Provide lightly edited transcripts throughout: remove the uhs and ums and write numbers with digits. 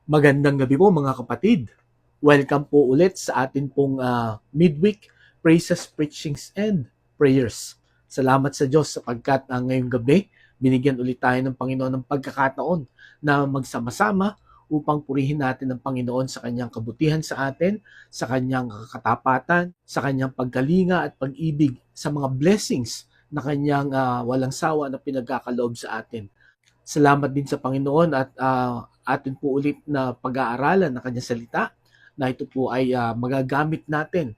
Magandang gabi po mga kapatid. Welcome po ulit sa atin pong midweek praises, preachings, and prayers. Salamat sa Diyos sapagkat ngayong gabi, binigyan ulit tayo ng Panginoon ng pagkakataon na magsama-sama upang purihin natin ang Panginoon sa kanyang kabutihan sa atin, sa kanyang katapatan, sa kanyang pagkalinga at pag-ibig, sa mga blessings na kanyang walang sawa na pinagkakaloob sa atin. Salamat din sa Panginoon at atin po ulit na pag-aaralan ng kanyang salita na ito po ay magagamit natin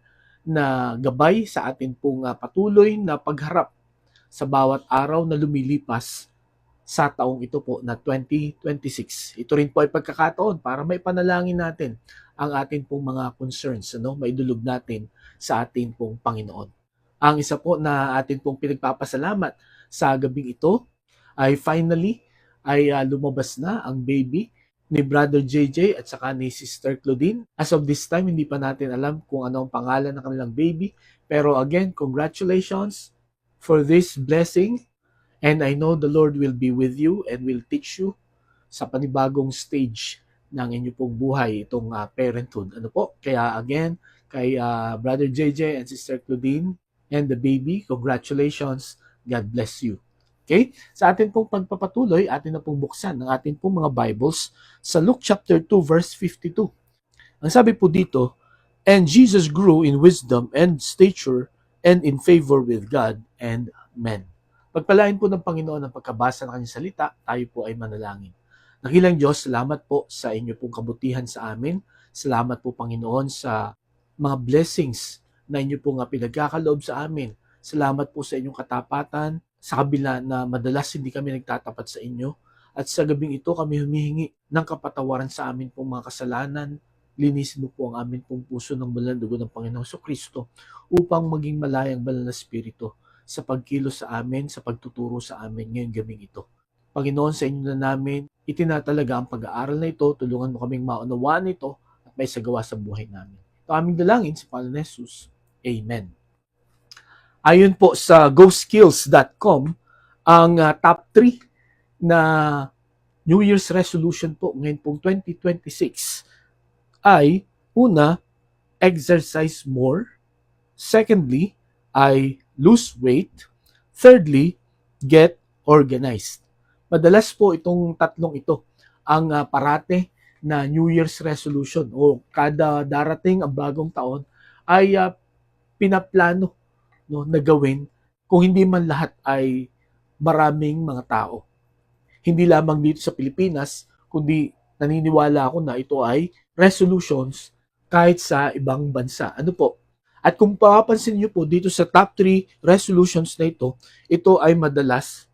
na gabay sa atin pong patuloy na pagharap sa bawat araw na lumilipas sa taong ito po na 2026. Ito rin po ay pagkakataon para may panalangin natin ang atin pong mga concerns, maidulog natin sa atin pong Panginoon. Ang isa po na atin pong pinagpapasalamat sa gabing ito ay finally ay lumabas na ang baby ni Brother JJ at saka ni Sister Claudine. As of this time, hindi pa natin alam kung ano ang pangalan ng kanilang baby. Pero again, congratulations for this blessing. And I know the Lord will be with you and will teach you sa panibagong stage ng inyo pong buhay, itong parenthood. Ano po? Kaya again, kay Brother JJ and Sister Claudine and the baby, congratulations. God bless you. Okay? Sa atin pong pagpapatuloy, atin na pong buksan ang atin pong mga Bibles sa Luke chapter 2 verse 52. Ang sabi po dito, "And Jesus grew in wisdom and stature and in favor with God and men." Pagpalain po ng Panginoon ang pagkabasa ng kanyang salita, tayo po ay manalangin. Dakilang Diyos, salamat po sa inyo pong kabutihan sa amin. Salamat po Panginoon sa mga blessings na inyo pong pinagkakaloob sa amin. Salamat po sa inyong katapatan, sa kabila na madalas hindi kami nagtatapat sa inyo. At sa gabing ito kami humihingi ng kapatawaran sa amin pong mga kasalanan. Linisin mo po ang amin pong puso ng banal na dugo ng Panginoong Kristo upang maging malayang banal na Espiritu sa pagkilos sa amin, sa pagtuturo sa amin ngayong gabing ito. Panginoon, sa inyo na namin itinatalaga ang pag-aaral na ito. Tulungan mo kaming maunawaan ito at may sagawa sa buhay namin. Ito aming dalangin sa pangalan ni Jesus. Amen. Ayon po sa GoSkills.com, ang top 3 na New Year's resolution po ngayon pong 2026 ay, una, exercise more. Secondly, ay lose weight. Thirdly, get organized. Madalas po itong tatlong ito ang parate na New Year's resolution o kada darating ang bagong taon ay pinaplano na gawin, kung hindi man lahat ay maraming mga tao. Hindi lamang dito sa Pilipinas, kundi naniniwala ako na ito ay resolutions kahit sa ibang bansa. Ano po? At kung papansin niyo po dito sa top 3 resolutions na ito ay madalas,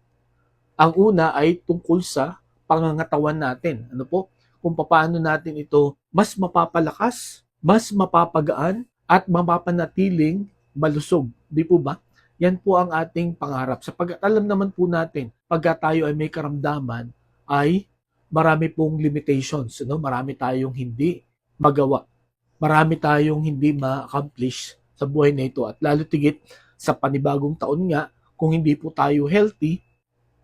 ang una ay tungkol sa pangangatawan natin. Ano po? Kung paano natin ito mas mapapalakas, mas mapapagaan, at mapapanatiling malusog. Di po ba? Yan po ang ating pangarap. Sapagkat alam naman po natin, pagka tayo ay may karamdaman, ay marami pong limitations. Marami tayong hindi magawa. Marami tayong hindi ma-accomplish sa buhay na ito. At lalo tigit sa panibagong taon nga, kung hindi po tayo healthy,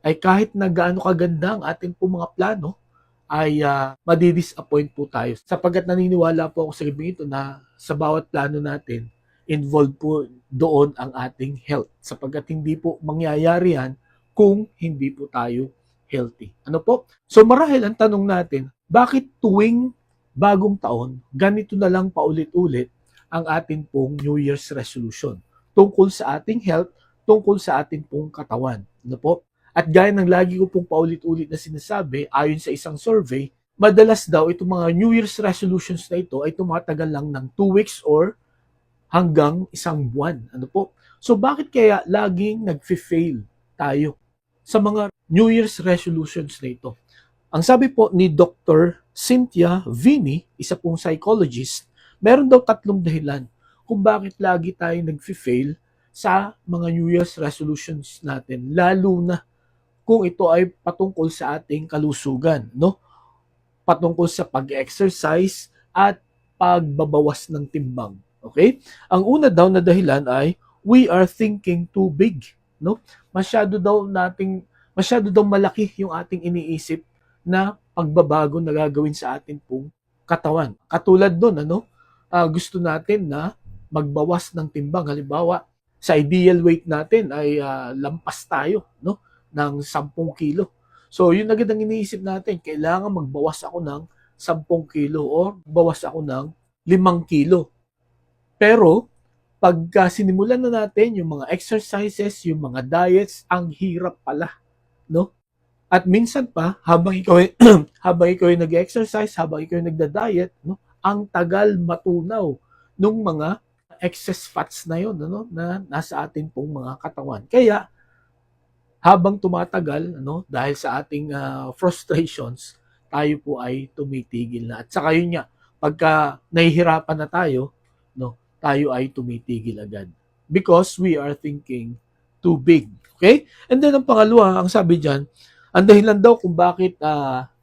ay kahit na gaano kaganda ang ating po mga plano, ay madidisappoint po tayo. Sapagkat naniniwala po ako sa gabi ito na sa bawat plano natin, involved po doon ang ating health. Sapagkat hindi po mangyayari yan kung hindi po tayo healthy. Ano po? So marahil ang tanong natin, bakit tuwing bagong taon, ganito na lang paulit-ulit ang ating pong New Year's resolution tungkol sa ating health, tungkol sa ating pong katawan. Ano po? At gaya ng lagi ko pong paulit-ulit na sinasabi, ayon sa isang survey, madalas daw itong mga New Year's resolutions na ito ay tumatagal lang ng 2 weeks or hanggang 1 buwan. Ano po? So bakit kaya laging nag-fail tayo sa mga New Year's resolutions na ito? Ang sabi po ni Dr. Cynthia Vini, isa pong psychologist, meron daw 3 dahilan kung bakit lagi tayo nag-fail sa mga New Year's resolutions natin, lalo na kung ito ay patungkol sa ating kalusugan, no? Patungkol sa pag-exercise at pagbabawas ng timbang. Okay? Ang una daw na dahilan ay we are thinking too big, no? Masyado daw malaki yung ating iniisip na pagbabago na gagawin sa atin pong katawan. Katulad doon, gusto natin na magbawas ng timbang. Halimbawa, sa ideal weight natin ay lampas tayo, no, ng 10 kilo. So, yun agad ang iniisip natin, kailangan magbawas ako ng 10 kilo or bawas ako ng 5 kilo. Pero, pagka sinimulan na natin yung mga exercises, yung mga diets, ang hirap pala, no? At minsan pa, habang ikaw ay, habang ikaw ay nag-exercise, habang ikaw ay nagda-diet, no, ang tagal matunaw ng mga excess fats na yon, na nasa atin pong mga katawan. Kaya, habang tumatagal, dahil sa ating frustrations, tayo po ay tumitigil na. At saka yun nga, pagka nahihirapan na tayo, no, tayo ay tumitigil agad. Because we are thinking too big. Okay? And then ang pangalawa, ang sabi dyan, ang dahilan daw kung bakit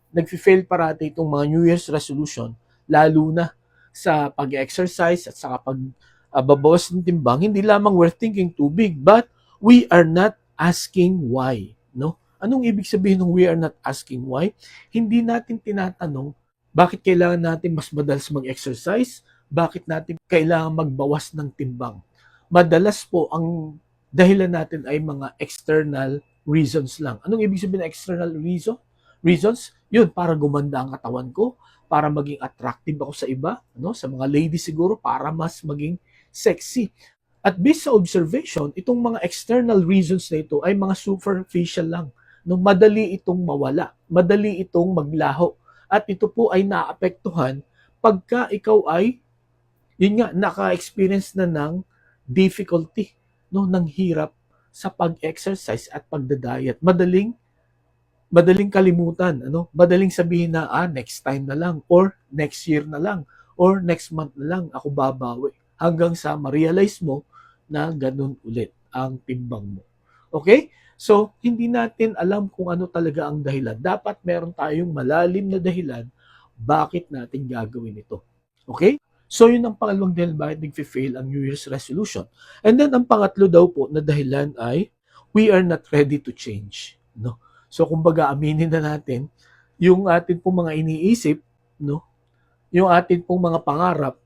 nag-fail parati itong mga New Year's resolution, lalo na sa pag-exercise at saka pag-babawas ng timbang, hindi lamang we're thinking too big, but we are not asking why. No? Anong ibig sabihin ng we are not asking why? Hindi natin tinatanong bakit kailangan natin mas madalas mag-exercise, bakit natin kailangan magbawas ng timbang. Madalas po ang dahilan natin ay mga external reasons lang. Anong ibig sabihin ng external reasons? Yun, para gumanda ang katawan ko, para maging attractive ako sa iba, sa mga ladies siguro, para mas maging sexy. At based sa observation, itong mga external reasons na ito ay mga superficial lang. Madali itong mawala, madali itong maglaho. At ito po ay naapektuhan pagka ikaw ay, yun nga, naka-experience na ng difficulty, ng hirap sa pag-exercise at pagda-diet. Madaling kalimutan, madaling sabihin na next time na lang, or next year na lang, or next month na lang ako babawi, hanggang sa ma-realize mo na ganun ulit ang timbang mo. Okay? So, hindi natin alam kung ano talaga ang dahilan. Dapat meron tayong malalim na dahilan bakit natin gagawin ito. Okay? So, yun ang pangalawang dahilan bakit nag-fail ang New Year's resolution. And then, ang pangatlo daw po na dahilan ay we are not ready to change. No? So, kumbaga, aminin na natin yung atin pong mga iniisip, yung atin pong mga pangarap,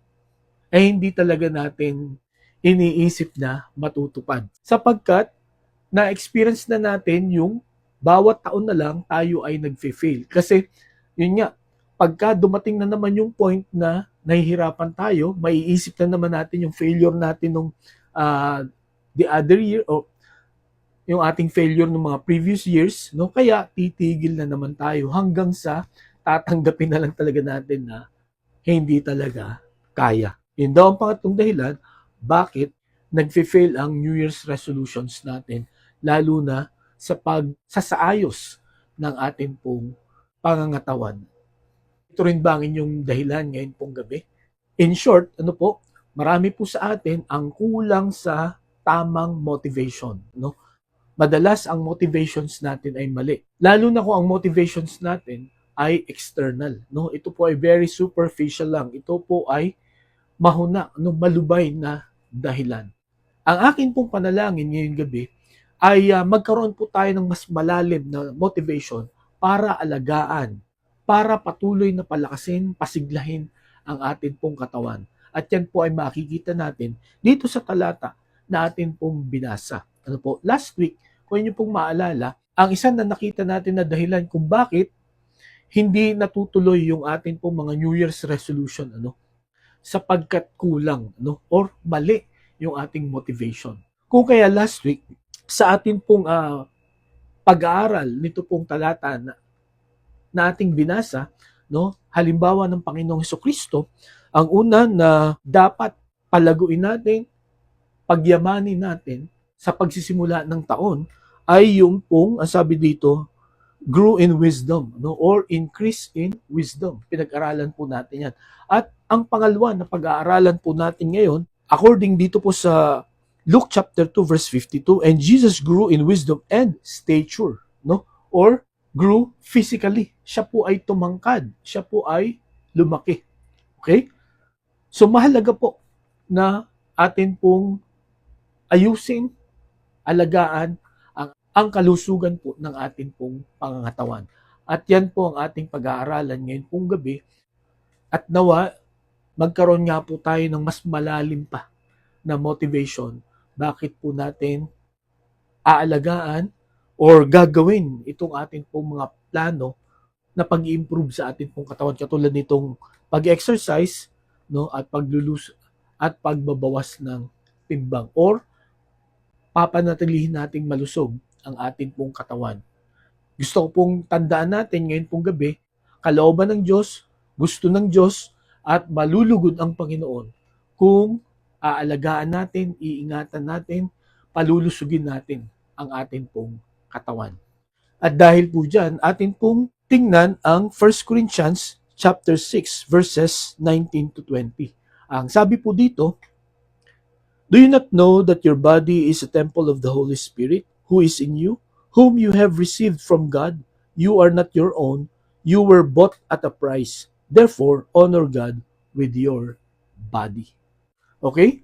ay hindi talaga natin iniisip na matutupad. Sapagkat, na-experience na natin yung bawat taon na lang tayo ay nag-fail. Kasi, yun nga, pagka dumating na naman yung point na nahihirapan tayo, maiisip na naman natin yung failure natin nung the other year, o yung ating failure ng mga previous years, kaya titigil na naman tayo hanggang sa tatanggapin na lang talaga natin na hindi talaga kaya. Yun daw ang pangatlong dahilan, bakit nag-fail ang New Year's resolutions natin, lalo na sa pagsasaayos ng ating pong pangangatawan. Ito rin ba ang inyong dahilan ngayon pong gabi? In short, marami po sa atin ang kulang sa tamang motivation. Madalas ang motivations natin ay mali. Lalo na kung ang motivations natin ay external. Ito po ay very superficial lang. Ito po ay mahuna, malubay na dahilan. Ang akin pong panalangin ngayong gabi ay magkaroon po tayo ng mas malalim na motivation para alagaan, para patuloy na palakasin, pasiglahin ang atin pong katawan. At yan po ay makikita natin dito sa talata na atin pong binasa. Last week, kung inyo pong maalala, ang isa na nakita natin na dahilan kung bakit hindi natutuloy yung atin pong mga New Year's resolution, sapagkat kulang, or mali yung ating motivation. Kung kaya last week, sa atin pong pag-aaral nito pong talata na ating binasa, halimbawa ng Panginoong Hesukristo, ang una na dapat palaguin natin, pagyamanin natin sa pagsisimula ng taon, ay yung pong, ang sabi dito, grow in wisdom, or increase in wisdom. Pinag-aralan po natin yan. At ang pangalawa na pag-aaralan po natin ngayon, according dito po sa Luke chapter 2 verse 52, and Jesus grew in wisdom and stature, or grew physically. Siya po ay tumangkad, siya po ay lumaki. Okay? So mahalaga po na atin pong ayusin, alagaan ang kalusugan po ng atin pong pangangatawan. At yan po ang ating pag-aaralan ngayon pong gabi. At nawa, magkaroon nga po tayo ng mas malalim pa na motivation. Bakit po natin aalagaan or gagawin itong ating pong mga plano na pag-improve sa ating pong katawan, katulad nitong pag-exercise, no, at paglulus at pagbabawas ng timbang, or papanatilihin nating malusog ang ating pong katawan. Gusto ko pong tandaan natin ngayon pong gabi, kalooban ng Diyos, gusto ng Diyos, at malulugod ang Panginoon kung aalagaan natin, iingatan natin, palulusugin natin ang ating pong katawan. At dahil po dyan, atin pong tingnan ang 1 Corinthians chapter 6 verses 19 to 20. Ang sabi po dito, "Do you not know that your body is a temple of the Holy Spirit who is in you, whom you have received from God? You are not your own. You were bought at a price. Therefore, honor God with your body." Okay?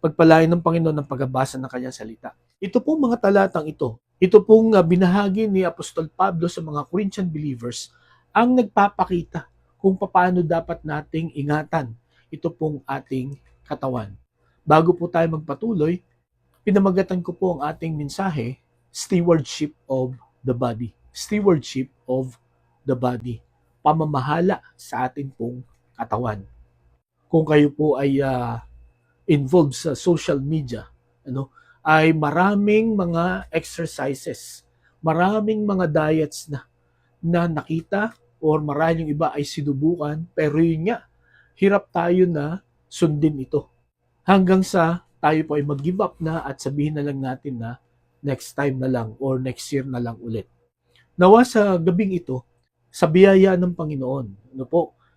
Pagpalain ng Panginoon ng pagbabasa ng kanyang salita. Ito pong mga talatang ito pong binahagi ni Apostol Pablo sa mga Corinthian believers ang nagpapakita kung paano dapat nating ingatan ito pong ating katawan. Bago po tayo magpatuloy, pinamagatan ko po ang ating mensahe, Stewardship of the Body. Stewardship of the Body. Pamamahala sa ating pong katawan. Kung kayo po ay involved sa social media, ay maraming mga exercises, maraming mga diets na nakita, or maraming iba ay sinubukan, pero yun nga, hirap tayo na sundin ito. Hanggang sa tayo po ay mag-give up na at sabihin na lang natin na next time na lang or next year na lang ulit. Nawa sa gabing ito, sa biyaya ng Panginoon,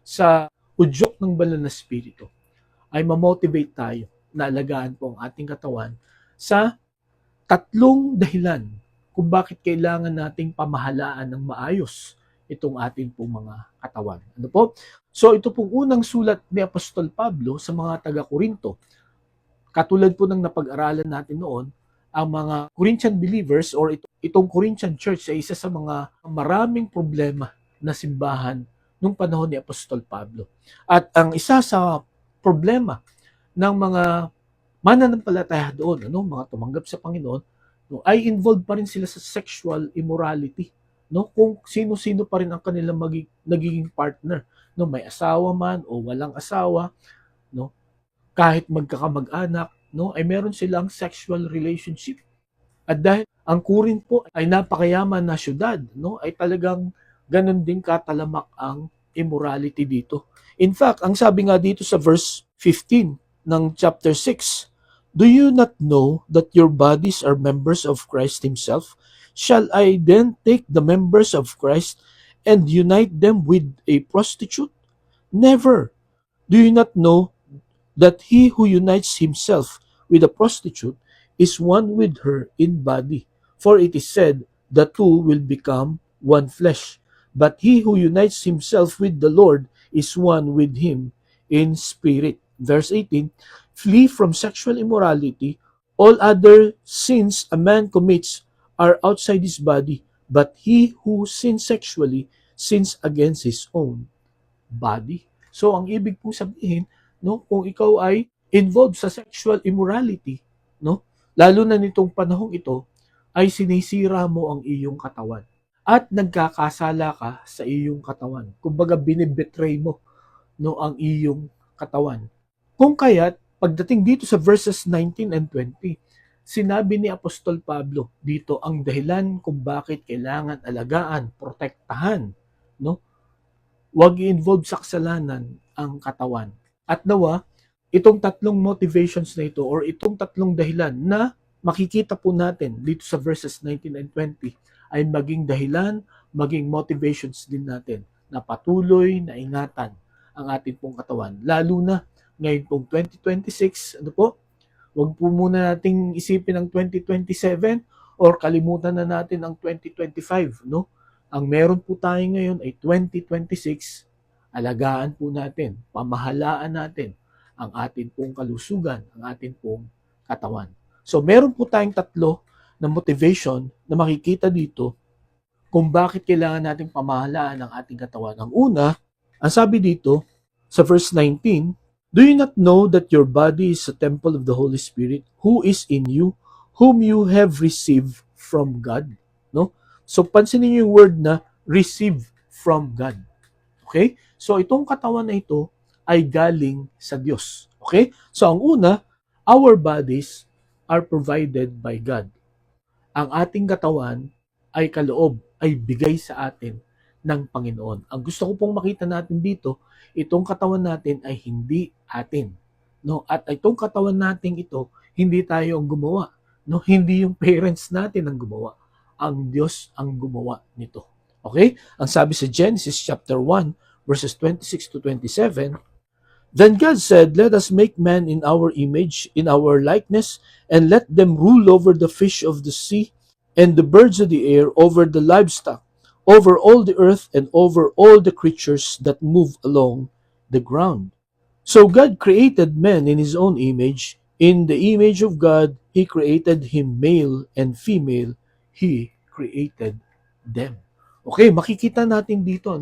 sa udyok ng banal na Espiritu, ay ma-motivate tayo na alagaan po ang ating katawan sa tatlong dahilan kung bakit kailangan nating pamahalaan ng maayos itong ating pong mga katawan. So ito pong unang sulat ni Apostol Pablo sa mga taga-Korinto. Katulad po ng napag-aralan natin noon, ang mga Corinthian believers or itong Corinthian church ay isa sa mga maraming problema na simbahan nung panahon ni Apostol Pablo. At ang isa sa problema ng mga mananampalataya doon, mga tumanggap sa Panginoon, ay involved pa rin sila sa sexual immorality. Kung sino-sino pa rin ang kanilang nagiging partner. May asawa man o walang asawa, kahit magkakamag-anak, ay meron silang sexual relationship. At dahil ang Corinth po ay napakayaman na syudad, ay talagang ganun din katalamak ang immorality dito. In fact, ang sabi nga dito sa verse 15 ng chapter 6, "Do you not know that your bodies are members of Christ Himself? Shall I then take the members of Christ and unite them with a prostitute? Never. Do you not know that he who unites himself with a prostitute is one with her in body? For it is said, the two will become one flesh. But he who unites himself with the Lord is one with him in spirit." Verse 18, "Flee from sexual immorality. All other sins a man commits are outside his body, but he who sins sexually sins against his own body." So ang ibig pong sabihin, kung ikaw ay involved sa sexual immorality, lalo na nitong panahong ito, ay sinisira mo ang iyong katawan at nagkakasala ka sa iyong katawan. Kumbaga binibetray mo ang iyong katawan. Kung kaya't pagdating dito sa verses 19 and 20, sinabi ni Apostol Pablo dito ang dahilan kung bakit kailangan alagaan, protektahan, huwag i-involve sa kasalanan ang katawan. At nawa, itong tatlong motivations na ito or itong tatlong dahilan na makikita po natin dito sa verses 19 and 20 ay maging dahilan, maging motivations din natin na patuloy na ingatan ang ating pong katawan. Lalo na ngayon pong 2026, huwag po muna nating isipin ang 2027 or kalimutan na natin ang 2025, Ang meron po tayo ngayon ay 2026. Alagaan po natin, pamahalaan natin ang ating pong kalusugan, ang ating pong katawan. So meron po tayong tatlo na motivation na makikita dito kung bakit kailangan nating pamahalaan ang ating katawan. Ang una, ang sabi dito sa verse 19, do you not know that your body is a temple of the Holy Spirit who is in you, whom you have received from God? No? So pansinin niyo yung word na receive from God. Okay? So itong katawan na ito ay galing sa Diyos. Okay? So ang una, our bodies are provided by God. Ang ating katawan ay kaloob, ay bigay sa atin ng Panginoon. Ang gusto ko pong makita natin dito, itong katawan natin ay hindi atin. No? At itong katawan natin ito, hindi tayo ang gumawa. No? Hindi yung parents natin ang gumawa. Ang Diyos ang gumawa nito. Okay? Ang sabi sa Genesis chapter 1, verses 26 to 27, then God said, let us make man in our image, in our likeness, and let them rule over the fish of the sea, and the birds of the air, over the livestock, over all the earth, and over all the creatures that move along the ground. So God created man in his own image. In the image of God, he created him, male and female, he created them. Okay, makikita natin dito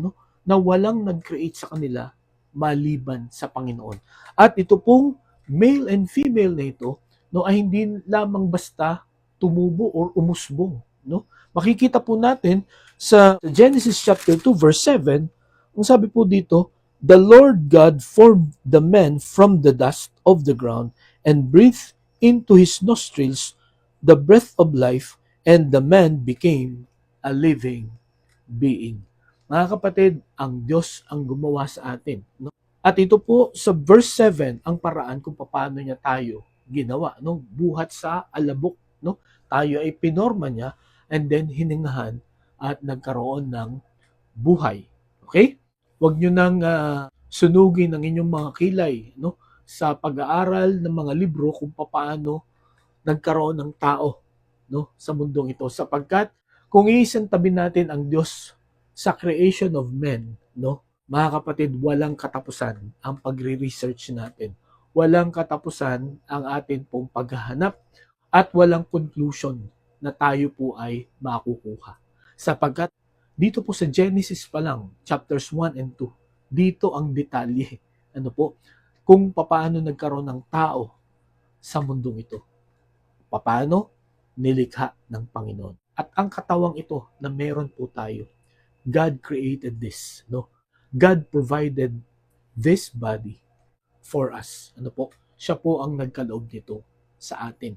na walang nag-create sa kanila maliban sa Panginoon. At ito pong male and female na ito ay hindi lamang basta tumubo or umusbong. Makikita po natin sa Genesis chapter 2 verse 7, ang sabi po dito, the Lord God formed the man from the dust of the ground and breathed into his nostrils the breath of life, and the man became a living being. Mga kapatid, ang Diyos ang gumawa sa atin. At ito po sa verse 7, ang paraan kung paano niya tayo ginawa. Buhat sa alabok. Tayo ay pinorma niya and then hiningahan at nagkaroon ng buhay. Okay? Huwag nyo nang sunugin ang inyong mga kilay sa pag-aaral ng mga libro kung paano nagkaroon ng tao sa mundong ito. Sapagkat kung iisantabi natin ang Diyos sa creation of men, mga kapatid, walang katapusan ang pagre-research natin. Walang katapusan ang atin pong paghahanap at walang conclusion na tayo po ay makukuha. Sapagkat dito po sa Genesis pa lang, chapters 1 and 2, dito ang detalye. Kung paano nagkaroon ng tao sa mundong ito. Paano nilikha ng Panginoon. At ang katawang ito na meron po tayo, God created this. God provided this body for us. Siya po ang nagkaloob nito sa atin.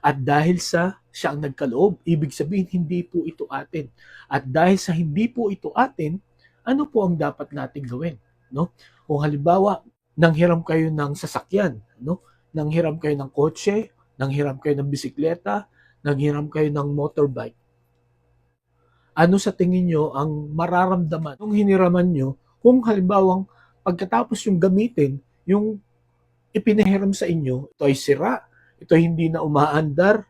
At dahil sa siya ang nagkaloob, ibig sabihin hindi po ito atin. At dahil sa hindi po ito atin, ano po ang dapat nating gawin? Kung halimbawa, nanghiram kayo ng sasakyan, nanghiram kayo ng kotse, nanghiram kayo ng bisikleta, nanghiram kayo ng motorbike. Ano sa tingin nyo ang mararamdaman nung hiniraman nyo kung halimbawang pagkatapos yung gamitin, yung ipinahiram sa inyo, ito ay sira, ito ay hindi na umaandar,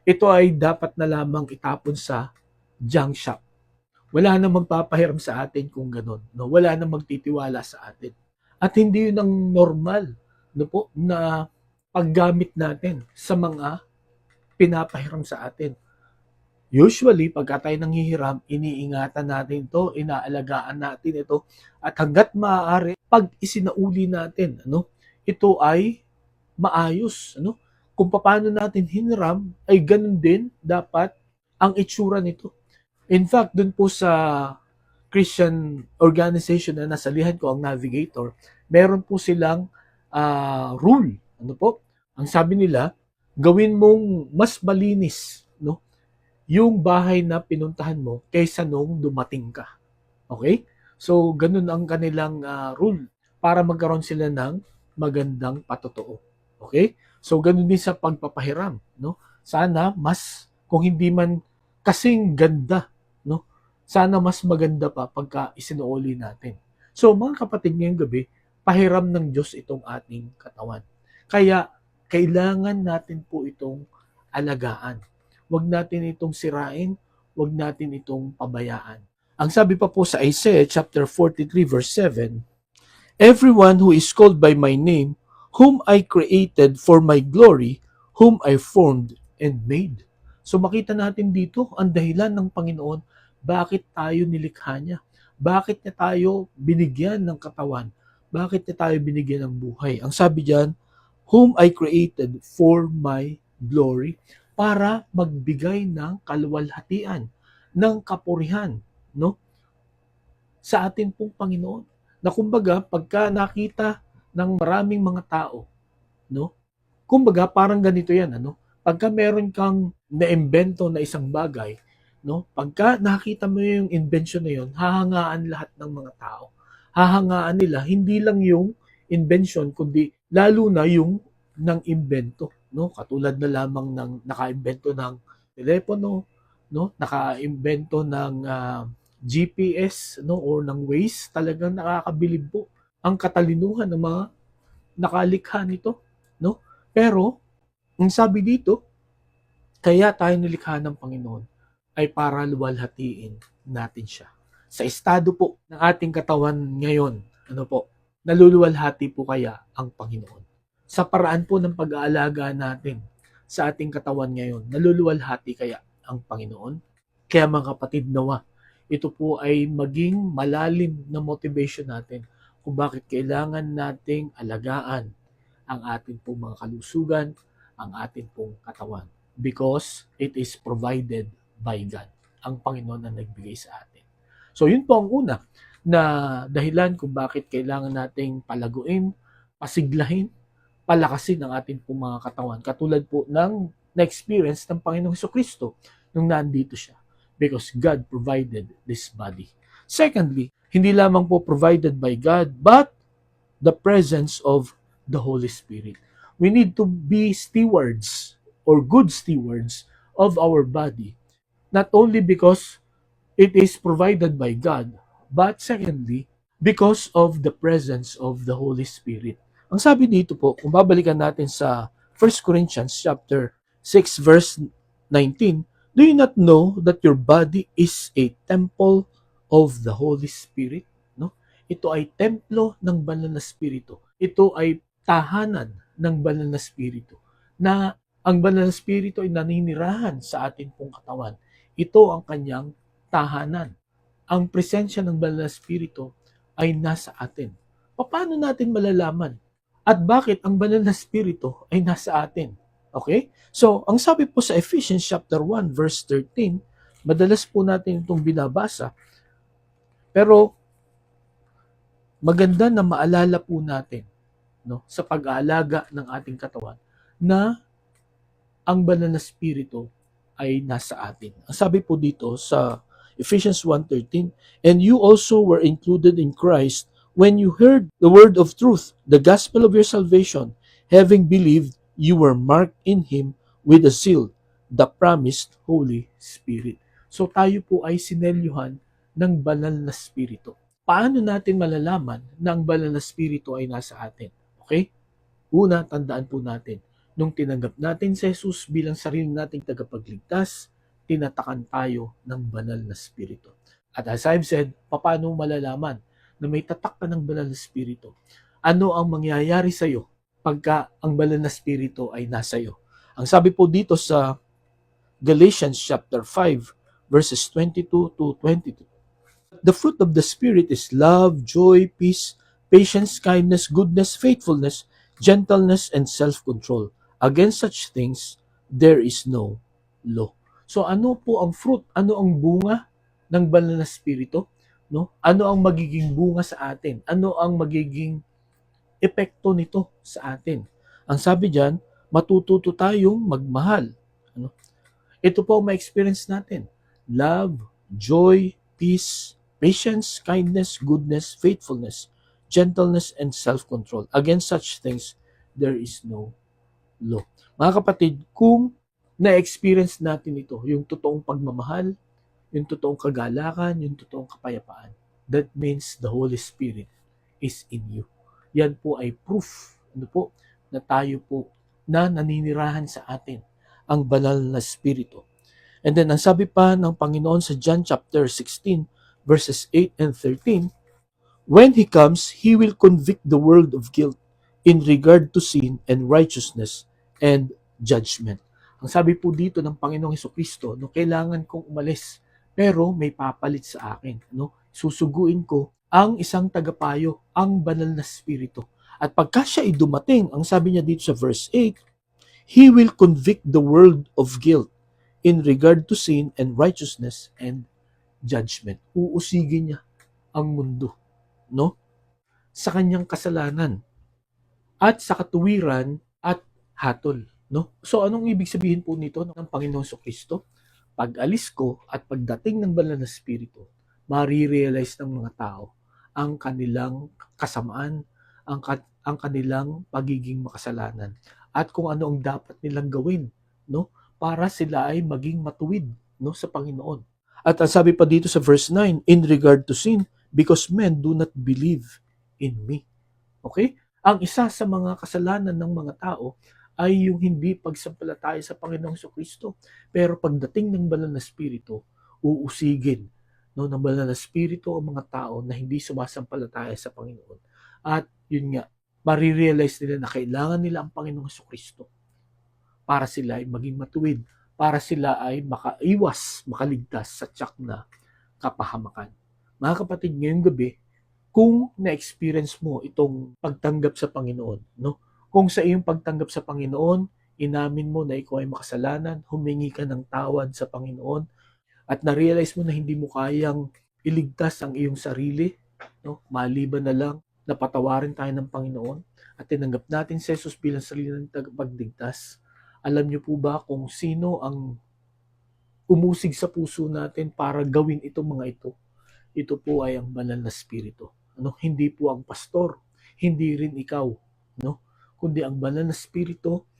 ito ay dapat na lamang itapon sa junk shop. Wala nang magpapahiram sa atin kung ganon. Wala nang magtitiwala sa atin. At hindi yun ang normal na paggamit natin sa mga pinapahiram sa atin. Usually, pagka tayo nanghihiram, iniingatan natin ito, inaalagaan natin ito, at hanggat maaari, pag isinauli natin, ito ay maayos. Kung paano natin hiniram, ay ganun din dapat ang itsura nito. In fact, dun po sa Christian organization na nasalihan ko, ang Navigator, meron po silang rule. Ang sabi nila, gawin mong mas malinis yung bahay na pinuntahan mo kaysa nung dumating ka. Okay? So, ganun ang kanilang rule para magkaroon sila ng magandang patotoo. Okay? So, ganun din sa pagpapahiram. Sana mas, kung hindi man kasing ganda, sana mas maganda pa pagka isinuuli natin. So, mga kapatid, ngayong gabi, pahiram ng Diyos itong ating katawan. Kaya, kailangan natin po itong alagaan. Huwag natin itong sirain, huwag natin itong pabayaan. Ang sabi pa po sa Isaiah chapter 43 verse 7, everyone who is called by my name, whom I created for my glory, whom I formed and made. So makita natin dito ang dahilan ng Panginoon bakit tayo nilikha niya. Bakit niya tayo binigyan ng katawan? Bakit niya tayo binigyan ng buhay? Ang sabi diyan, whom I created for my glory, para magbigay ng kaluwalhatian, ng kapurihan, no? Sa atin pong Panginoon. Na kumbaga, pagka nakita ng maraming mga tao, no? Kumbaga, parang ganito yan, ano? Pagka meron kang naimbento na isang bagay, no? Pagka nakita mo yung invention na yun, hahangaan lahat ng mga tao. Hahangaan nila, hindi lang yung invention, kundi lalo na yung ng invento, no? Katulad na lamang ng nakaimbento ng telepono, no? Nakaimbento ng GPS, no? Or ng Waze, talagang nakakabilib po ang katalinuhan ng mga nakalikha nito, no? Pero, ang sabi dito, kaya tayo nilikha ng Panginoon ay para luwalhatiin natin siya. Sa estado po ng ating katawan ngayon, ano po, naluluwalhati po kaya ang Panginoon. Sa paraan po ng pag-aalaga natin sa ating katawan ngayon, naluluwalhati kaya ang Panginoon? Kaya mga kapatid, nawa, ito po ay maging malalim na motivation natin kung bakit kailangan nating alagaan ang ating pong mga kalusugan, ang ating pong katawan. Because it is provided by God. Ang Panginoon na nagbigay sa atin. So yun po ang una na dahilan kung bakit kailangan nating palaguin, pasiglahin, palakasin ang ating pong mga katawan. Katulad po ng na-experience ng Panginoong Jesucristo nung nandito siya. Because God provided this body. Secondly, hindi lamang po provided by God, but the presence of the Holy Spirit. We need to be stewards or good stewards of our body, not only because it is provided by God, but secondly, because of the presence of the Holy Spirit. Ang sabi dito po, kung babalikan natin sa 1 Corinthians chapter 6 verse 19, do you not know that your body is a temple of the Holy Spirit? No? Ito ay templo ng banal na Espiritu. Ito ay tahanan ng banal na Espiritu. Na ang banal na Espiritu ay naninirahan sa atin pong katawan. Ito ang kanyang tahanan. Ang presensya ng banal na Espiritu ay nasa atin. Paano natin malalaman? At bakit ang banal na Espiritu ay nasa atin? Okay? So, ang sabi po sa Ephesians chapter 1 verse 13, madalas po natin itong binabasa, pero maganda na maalala po natin, no, sa pag-aalaga ng ating katawan na ang banal na Espiritu ay nasa atin. Ang sabi po dito sa Ephesians 1:13, and you also were included in Christ when you heard the word of truth, the gospel of your salvation, having believed, you were marked in Him with a seal, the promised Holy Spirit. So tayo po ay sinelyuhan ng banal na Espiritu. Paano natin malalaman na ang banal na Espiritu ay nasa atin? Okay? Una, tandaan po natin, nung tinanggap natin si Jesus bilang sarili nating tagapagligtas, tinatakan tayo ng banal na Espiritu. At as I've said, paano malalaman na may tatak ka ng banal na Espiritu? Ano ang mangyayari sa iyo pagka ang banal na Espiritu ay nasa iyo? Ang sabi po dito sa Galatians chapter 5 verses 22 to 22. The fruit of the Spirit is love, joy, peace, patience, kindness, goodness, faithfulness, gentleness, and self-control. Against such things, there is no law. So ano po ang fruit? Ano ang bunga ng banal na Espiritu? No? Ano ang magiging bunga sa atin? Ano ang magiging epekto nito sa atin? Ang sabi diyan, matututo tayong magmahal. Ano? Ito po ang ma-experience natin. Love, joy, peace, patience, kindness, goodness, faithfulness, gentleness, and self-control. Against such things, there is no law. Mga kapatid, kung na-experience natin ito, yung totoong pagmamahal, yung totoong kagalakan, yung totoong kapayapaan, that means the Holy Spirit is in you. Yan po ay proof, ano po, na tayo po na naninirahan sa atin ang banal na Espiritu. And then, ang sabi pa ng Panginoon sa John chapter 16, verses 8 and 13, when He comes, He will convict the world of guilt in regard to sin and righteousness and judgment. Ang Ang sabi po dito ng Panginoong Hesukristo, no, kailangan kong umalis, pero may papalit sa akin. No? Susuguin ko ang isang tagapayo, ang banal na spirito. At pagka siya ay dumating, ang sabi niya dito sa verse 8, He will convict the world of guilt in regard to sin and righteousness and judgment. Uusigin niya ang mundo, no? Sa kanyang kasalanan at sa katuwiran at hatol, no? So anong ibig sabihin po nito ng Panginoong Kristo? Pag alis ko at pagdating ng banal na spirito, marirealize ng mga tao ang kanilang kasamaan, ang kanilang pagiging makasalanan at kung ano ang dapat nilang gawin, no? Para sila ay maging matuwid, no, sa Panginoon. At ang sabi pa dito sa verse 9, in regard to sin, because men do not believe in me. Okay? Ang isa sa mga kasalanan ng mga tao ay yung hindi pagsampalataya sa Panginoong Kristo. Pero pagdating ng banal na spirito, uusigin, no, ng banal na spirito ang mga tao na hindi sumasampalataya sa Panginoon. At yun nga, marirealize nila na kailangan nila ang Panginoong Kristo para sila ay maging matuwid, para sila ay makaiwas, makaligtas sa tiyak na kapahamakan. Mga kapatid, ngayong gabi, kung na-experience mo itong pagtanggap sa Panginoon, no? Kung sa iyong pagtanggap sa Panginoon, inamin mo na ikaw ay makasalanan, humingi ka ng tawad sa Panginoon, at na-realize mo na hindi mo kayang iligtas ang iyong sarili, no? Maliban na lang na patawarin tayo ng Panginoon at tinanggap natin si Jesus bilang sarili ng tagapagligtas. Alam niyo po ba kung sino ang umusig sa puso natin para gawin itong mga ito? Ito po ay ang banal na spirito. Ano? Hindi po ang pastor, hindi rin ikaw, no? Kundi ang banal na spirito,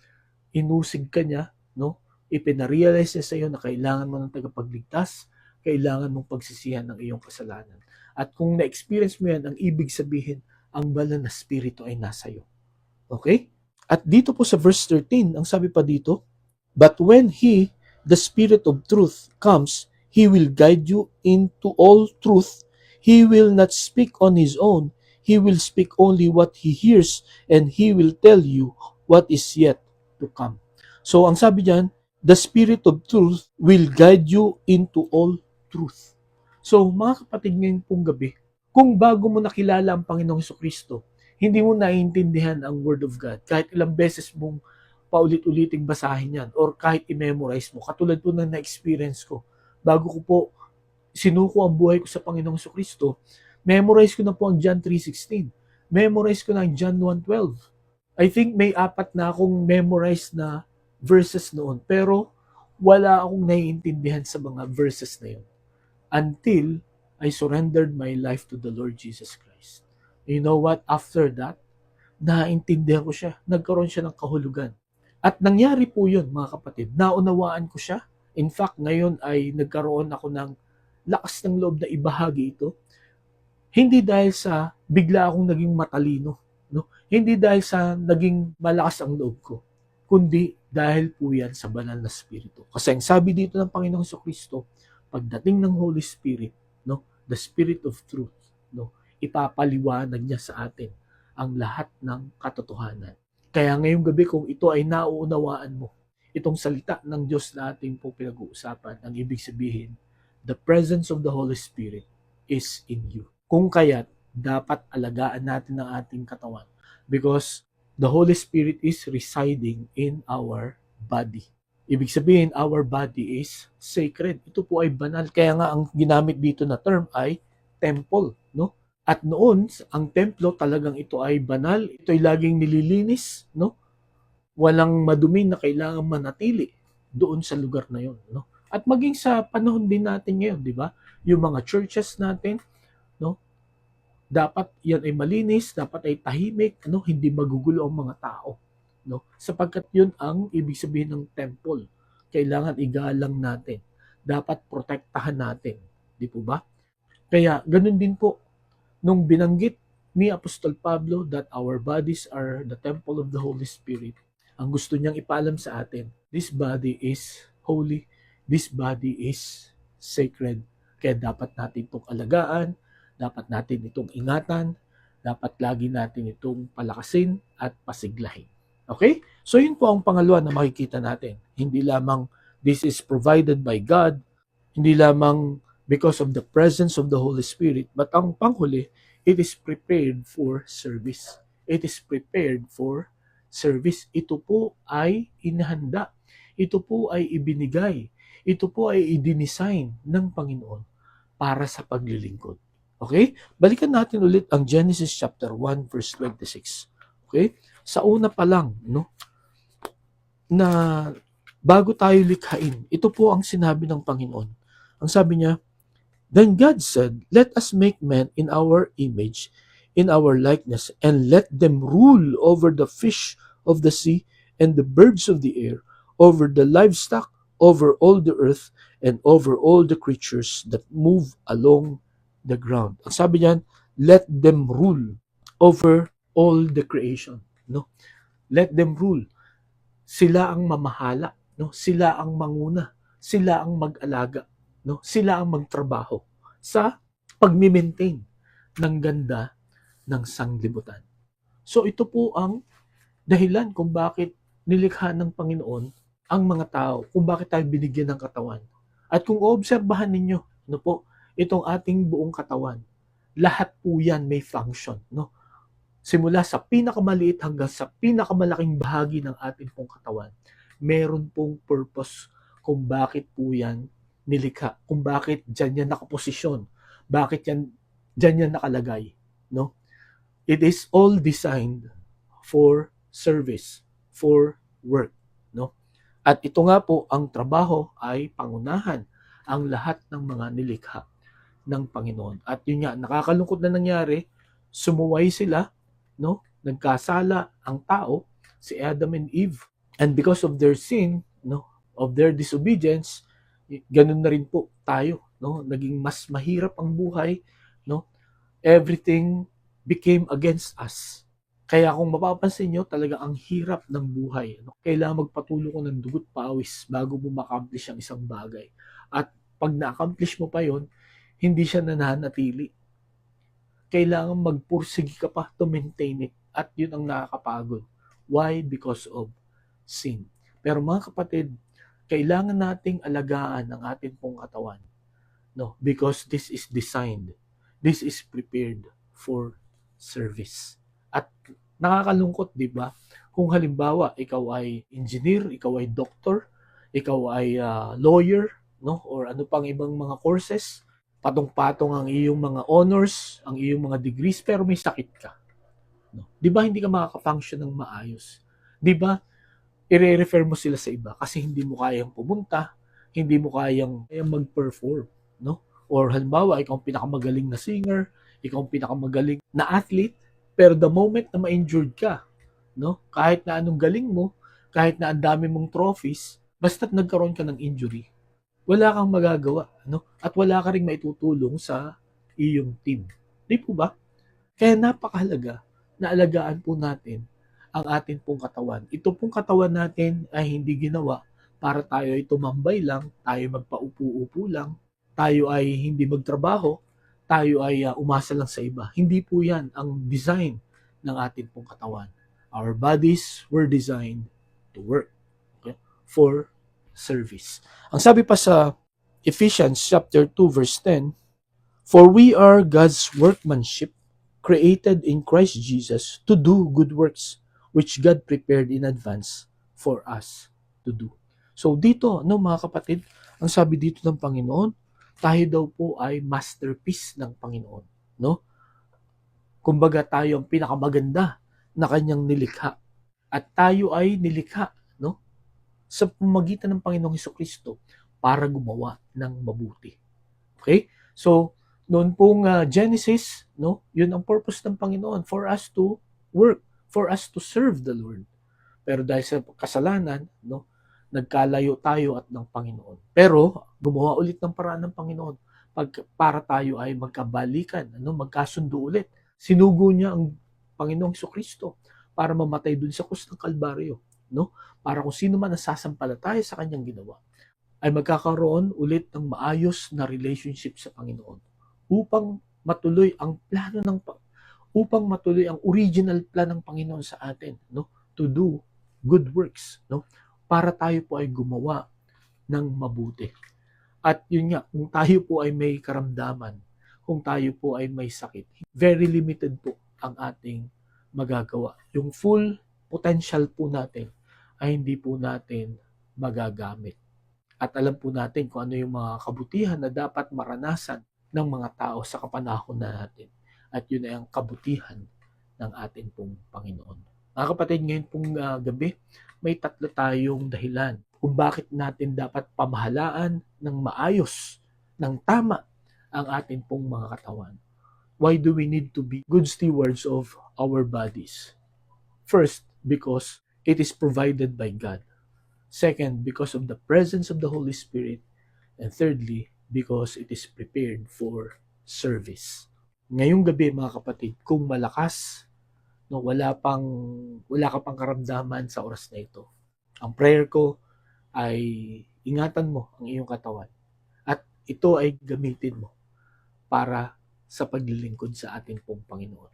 inusig ka niya, no? Ipinarealize niya sa iyo na kailangan mo ng tagapagligtas, kailangan mong pagsisihan ng iyong kasalanan. At kung na-experience mo yan, ang ibig sabihin, ang banal na spirito ay nasa iyo. Okay? At dito po sa verse 13, ang sabi pa dito, but when He, the Spirit of truth, comes, He will guide you into all truth. He will not speak on His own. He will speak only what He hears, and He will tell you what is yet to come. So, ang sabi diyan, the Spirit of truth will guide you into all truth. So, mga kapatid, ngayon pong gabi, kung bago mo nakilala ang Panginoong Kristo, hindi mo naiintindihan ang Word of God, kahit ilang beses mong paulit-uliting basahin yan, or kahit i-memorize mo, katulad po ng na-experience ko, bago ko po sinuko ang buhay ko sa Panginoong Kristo, memorize ko na po ang John 3:16. Memorize ko na ang John 1:12. I think may 4 na akong memorize na verses noon, pero wala akong naiintindihan sa mga verses na yun. Until I surrendered my life to the Lord Jesus Christ. You know what? After that, naintindihan ko siya. Nagkaroon siya ng kahulugan. At nangyari po yun, mga kapatid. Naunawaan ko siya. In fact, ngayon ay nagkaroon ako ng lakas ng loob na ibahagi ito. Hindi dahil sa bigla akong naging matalino. No? Hindi dahil sa naging malakas ang loob ko. Kundi dahil po yan sa banal na spirito. Kasi ang sabi dito ng Panginoong Kristo, pagdating ng Holy Spirit, no, the Spirit of Truth, no, ipapaliwanag niya sa atin ang lahat ng katotohanan. Kaya ngayong gabi, kung ito ay nauunawaan mo, itong salita ng Diyos na ating po pinag-uusapan, ang ibig sabihin, the presence of the Holy Spirit is in you. Kung kaya't, dapat alagaan natin ang ating katawan because the Holy Spirit is residing in our body. Ibig sabihin, our body is sacred. Ito po ay banal. Kaya nga ang ginamit dito na term ay temple, no? At noon, ang templo talagang ito ay banal. Ito ay laging nililinis, no? Walang madumi na kailangan manatili doon sa lugar na yon, no? At maging sa panahon din natin ngayon, di ba? Yung mga churches natin, no? Dapat yan ay malinis, dapat ay tahimik, no? Hindi magugulo ang mga tao, no? Sapagkat yun ang ibig sabihin ng temple. Kailangan igalang natin. Dapat protektahan natin, di po ba? Kaya ganun din po nung binanggit ni Apostol Pablo that our bodies are the temple of the Holy Spirit. Ang gusto niyang ipaalam sa atin, this body is holy, this body is sacred. Kaya dapat natin itong alagaan, dapat natin itong ingatan, dapat lagi natin itong palakasin at pasiglahin. Okay? So yun po ang pangalawa na makikita natin. Hindi lamang this is provided by God, hindi lamang because of the presence of the Holy Spirit, but ang panghuli, it is prepared for service. It is prepared for service. Ito po ay inihanda. Ito po ay ibinigay. Ito po ay i-design ng Panginoon para sa paglilingkod. Okay? Balikan natin ulit ang Genesis chapter 1 verse 26. Okay? Sa una pa lang, no? Na bago tayo likhain, ito po ang sinabi ng Panginoon. Ang sabi niya, Then God said, Let us make man in our image, in our likeness, and let them rule over the fish of the sea and the birds of the air, over the livestock, over all the earth, and over all the creatures that move along the ground. Ang sabi niyan, let them rule over all the creation. No? Let them rule. Sila ang mamahala, no? Sila ang manguna, sila ang mag-alaga, no? Sila ang magtrabaho sa pagmi-maintain ng ganda ng sanglibutan. So ito po ang dahilan kung bakit nilikha ng Panginoon ang mga tao, kung bakit tayo binigyan ng katawan. At kung oobserbahan ninyo, no po, itong ating buong katawan, lahat po yan may function, no? Simula sa pinakamaliit hanggang sa pinakamalaking bahagi ng ating pong katawan, meron pong purpose kung bakit po yan nilikha, kung bakit dyan yan nakaposisyon, bakit yan dyan yan nakalagay. No? It is all designed for service, for work. No? At ito nga po, ang trabaho ay pangunahan ang lahat ng mga nilikha ng Panginoon. At yun nga, nakakalungkot na nangyari, sumuway sila, no? Nagkasala ang tao, si Adam and Eve. And because of their sin, no, of their disobedience, ganun na rin po tayo, no? Naging mas mahirap ang buhay, no? Everything became against us. Kaya kung mapapansin nyo, talaga ang hirap ng buhay. No? Kailangan magpatulo ko ng dugot pawis bago mo ma-accomplish ang isang bagay. At pag na-accomplish mo pa yon, hindi siya nananatili. Kailangan magpursige ka pa to maintain it. At yun ang nakakapagod. Why? Because of sin. Pero mga kapatid, kailangan nating alagaan ang ating pong katawan. No? Because this is designed. This is prepared for service. At nakakalungkot, di ba? Kung halimbawa, ikaw ay engineer, ikaw ay doctor, ikaw ay lawyer, no? Or ano pang ibang mga courses, patong-patong ang iyong mga honors, ang iyong mga degrees, pero may sakit ka. No? Di ba hindi ka makaka-function ng maayos? Di ba? I-refer mo sila sa iba kasi hindi mo kayang pumunta, hindi mo kayang mag-perform. No? Or halimbawa, ikaw ang pinakamagaling na singer, ikaw ang pinakamagaling na athlete, pero the moment na ma-injured ka, no? Kahit na anong galing mo, kahit na ang dami mong trophies, basta't nagkaroon ka ng injury, wala kang magagawa, no? At wala ka ring maitutulong sa iyong team. Di po ba? Kaya napakahalaga na alagaan po natin ang ating pong katawan. Ito pong katawan natin ay hindi ginawa para tayo ay tumambay lang, tayo magpaupo-upo lang, tayo ay hindi magtrabaho, tayo ay umasa lang sa iba. Hindi po yan ang design ng ating pong katawan. Our bodies were designed to work, okay? For service. Ang sabi pa sa Ephesians chapter 2 verse 10, For we are God's workmanship, created in Christ Jesus to do good works, which God prepared in advance for us to do. So dito, no mga kapatid, ang sabi dito ng Panginoon, tayo daw po ay masterpiece ng Panginoon, no? Kumbaga tayo ang pinakamaganda na kanyang nilikha. At tayo ay nilikha, no? Sa pamagitan ng Panginoong Hesukristo para gumawa ng mabuti. Okay? So, noon pong Genesis, no? Yun ang purpose ng Panginoon, for us to work, for us to serve the Lord. Pero dahil sa kasalanan, no? Nagkalayo tayo at ng Panginoon. Pero, gumawa ulit ng paraan ng Panginoon para tayo ay magkabalikan, ano? Magkasundo ulit. Sinugo niya ang Panginoong Hesukristo para mamatay dun sa krus ng Kalbaryo, no? Para kung sino man nasasampalataya sa kanyang ginawa, ay magkakaroon ulit ng maayos na relationship sa Panginoon upang matuloy ang original plan ng Panginoon sa atin, no? To do good works, no? Para tayo po ay gumawa ng mabuti. At yun nga, kung tayo po ay may karamdaman, kung tayo po ay may sakit, very limited po ang ating magagawa. Yung full potential po natin ay hindi po natin magagamit. At alam po natin kung ano yung mga kabutihan na dapat maranasan ng mga tao sa kapanahon na natin. At yun ay ang kabutihan ng ating pong Panginoon. Mga kapatid, ngayon pong gabi, may tatlo tayong dahilan kung bakit natin dapat pamahalaan ng maayos, ng tama, ang ating pong mga katawan. Why do we need to be good stewards of our bodies? First, because it is provided by God. Second, because of the presence of the Holy Spirit. And thirdly, because it is prepared for service. Ngayong gabi mga kapatid, kung malakas, no, wala ka pang karamdaman sa oras na ito, ang prayer ko ay ingatan mo ang iyong katawan at ito ay gamitin mo para sa paglilingkod sa ating pong Panginoon.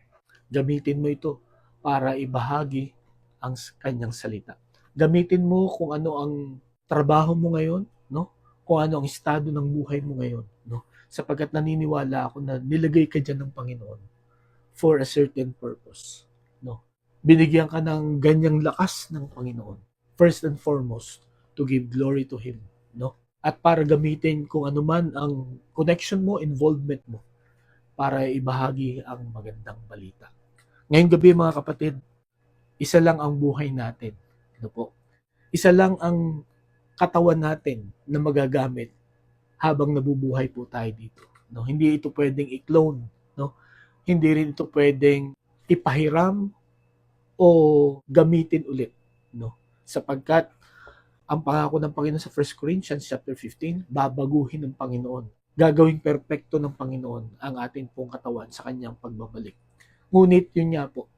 Gamitin mo ito para ibahagi ang kanyang salita. Gamitin mo kung ano ang trabaho mo ngayon, no? Kung ano ang estado ng buhay mo ngayon, no? Sapagkat naniniwala ako na nilagay ka diyan ng Panginoon for a certain purpose, no? Binigyan ka ng ganyang lakas ng Panginoon. First and foremost, to give glory to Him, no? At para gamitin kung ano man ang connection mo, involvement mo, para ibahagi ang magandang balita. Ngayong gabi mga kapatid, isa lang ang buhay natin. Ano po? Isa lang ang katawan natin na magagamit habang nabubuhay po tayo dito. No? Hindi ito pwedeng i-clone. No? Hindi rin ito pwedeng ipahiram o gamitin ulit. No? Sapagkat ang pangako ng Panginoon sa 1 Corinthians chapter 15, babaguhin ng Panginoon. Gagawing perpekto ng Panginoon ang ating pong katawan sa kanyang pagbabalik. Ngunit yun nga po,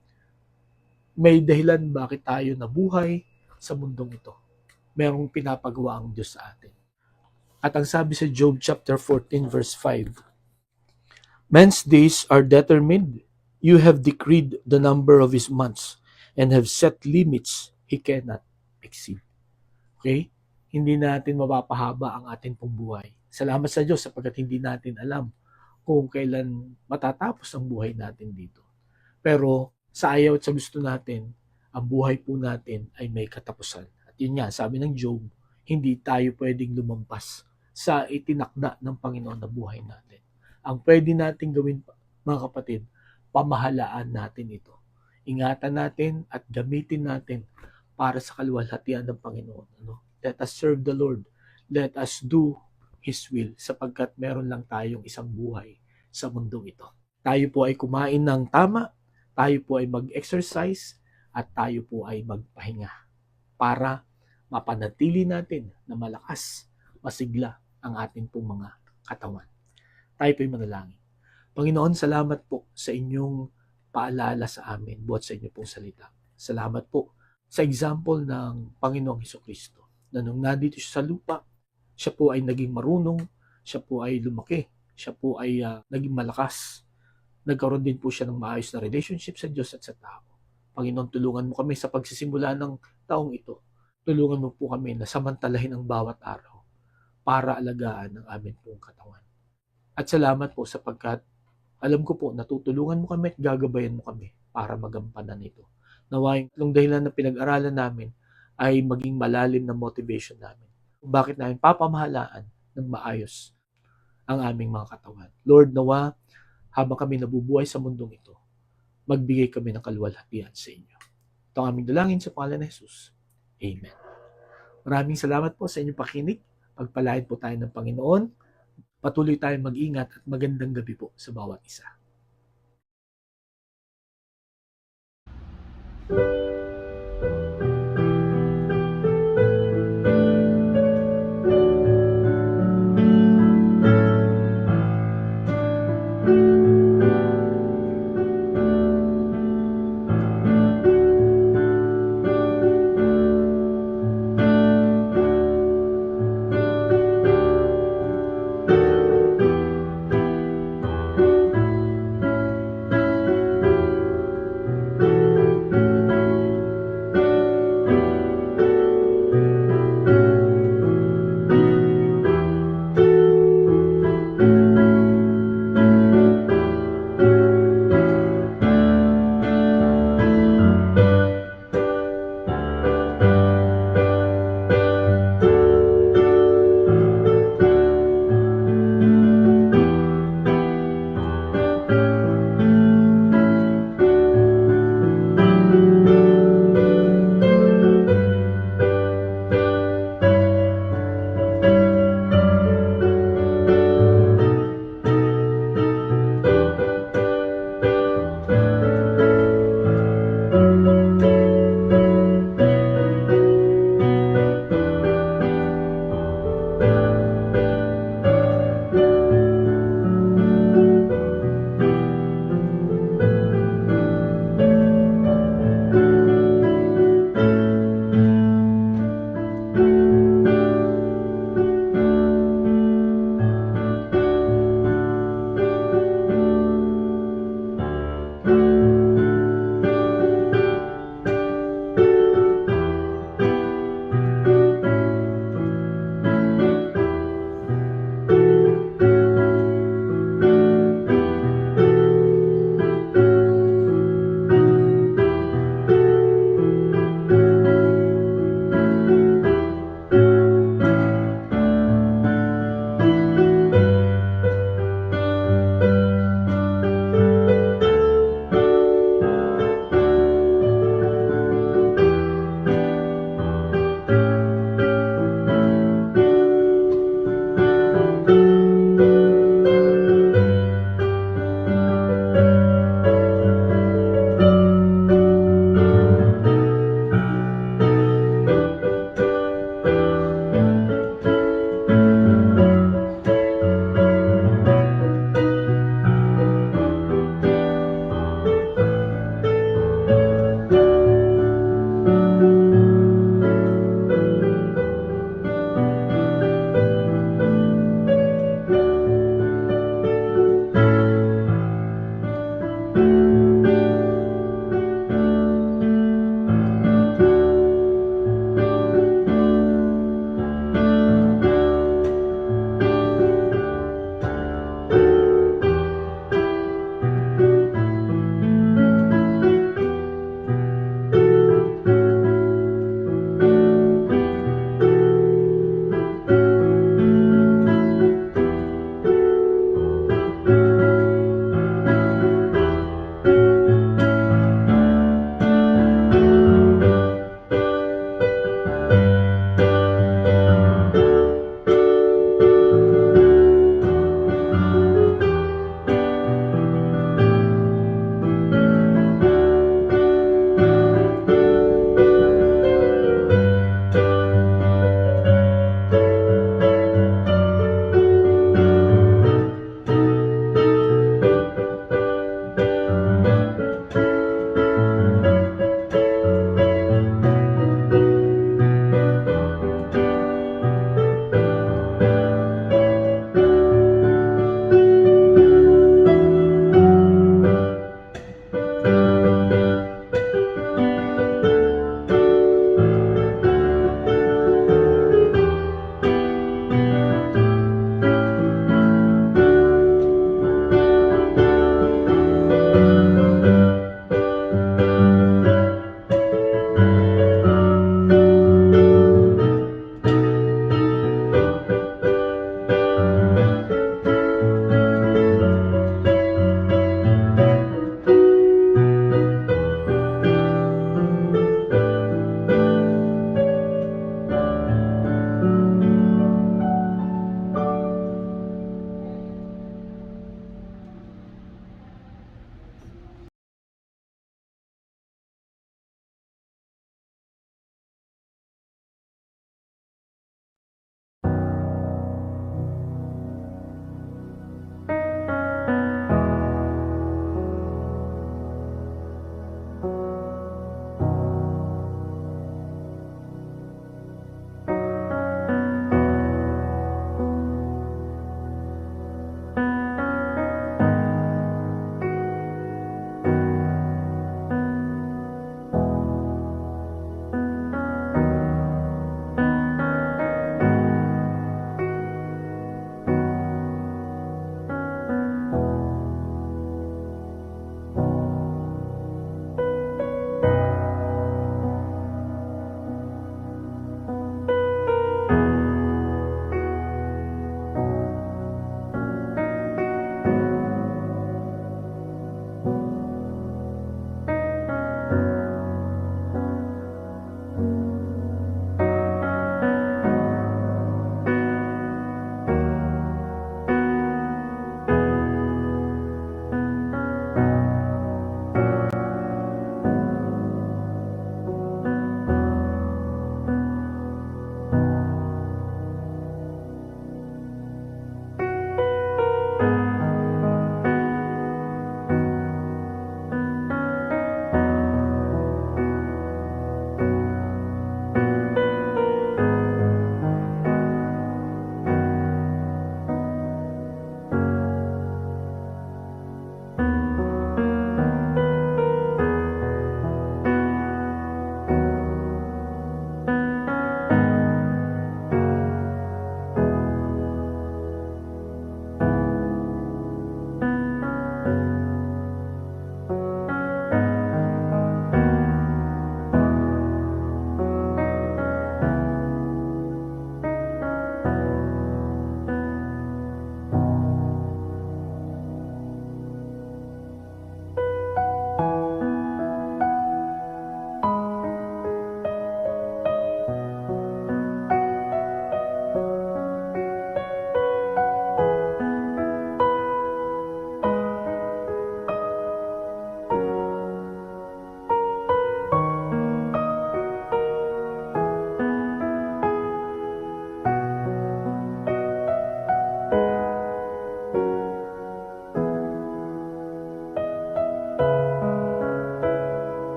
may dahilan bakit tayo nabuhay sa mundong ito. Merong pinapagawa ang Diyos sa atin. At ang sabi sa Job chapter 14 verse 5, man's days are determined. You have decreed the number of his months and have set limits he cannot exceed. Okay? Hindi natin mapapahaba ang ating pong buhay. Salamat sa Diyos sapagkat hindi natin alam kung kailan matatapos ang buhay natin dito. Pero sa ayaw at sa gusto natin, ang buhay po natin ay may katapusan. At yun nga, sabi ng Job, hindi tayo pwedeng lumampas sa itinakda ng Panginoon na buhay natin. Ang pwede natin gawin, mga kapatid, pamahalaan natin ito. Ingatan natin at gamitin natin para sa kaluwalhatian ng Panginoon. Ano? Let us serve the Lord. Let us do His will sapagkat meron lang tayong isang buhay sa mundong ito. Tayo po ay kumain ng tama, tayo po ay mag-exercise, at tayo po ay magpahinga para mapanatili natin na malakas, masigla ang ating pong mga katawan. Tayo po ay manalangin. Panginoon, salamat po sa inyong paalala sa amin buhat sa inyong pong salita. Salamat po sa example ng Panginoong Hesukristo na nung nandito siya sa lupa, siya po ay naging marunong, siya po ay lumaki, siya po ay naging malakas. Nagkaroon din po siya ng maayos na relationship sa Diyos at sa tao. Panginoon, tulungan mo kami sa pagsisimula ng taong ito. Tulungan mo po kami na samantalahin ang bawat araw para alagaan ang amin pong katawan. At salamat po sapagkat alam ko po natutulungan mo kami at gagabayan mo kami para magampanan ito. Nawain ng dahilan na pinag-aralan namin ay maging malalim na motivation namin. Kung bakit namin papamahalaan ng maayos ang aming mga katawan. Lord, nawa habang kami nabubuhay sa mundong ito, magbigay kami ng kaluwalhatian sa inyo. Ito ang aming dalangin sa pangalan ni Jesus. Amen. Maraming salamat po sa inyong pakinig. Pagpalain po tayo ng Panginoon. Patuloy tayong mag-ingat at magandang gabi po sa bawat isa.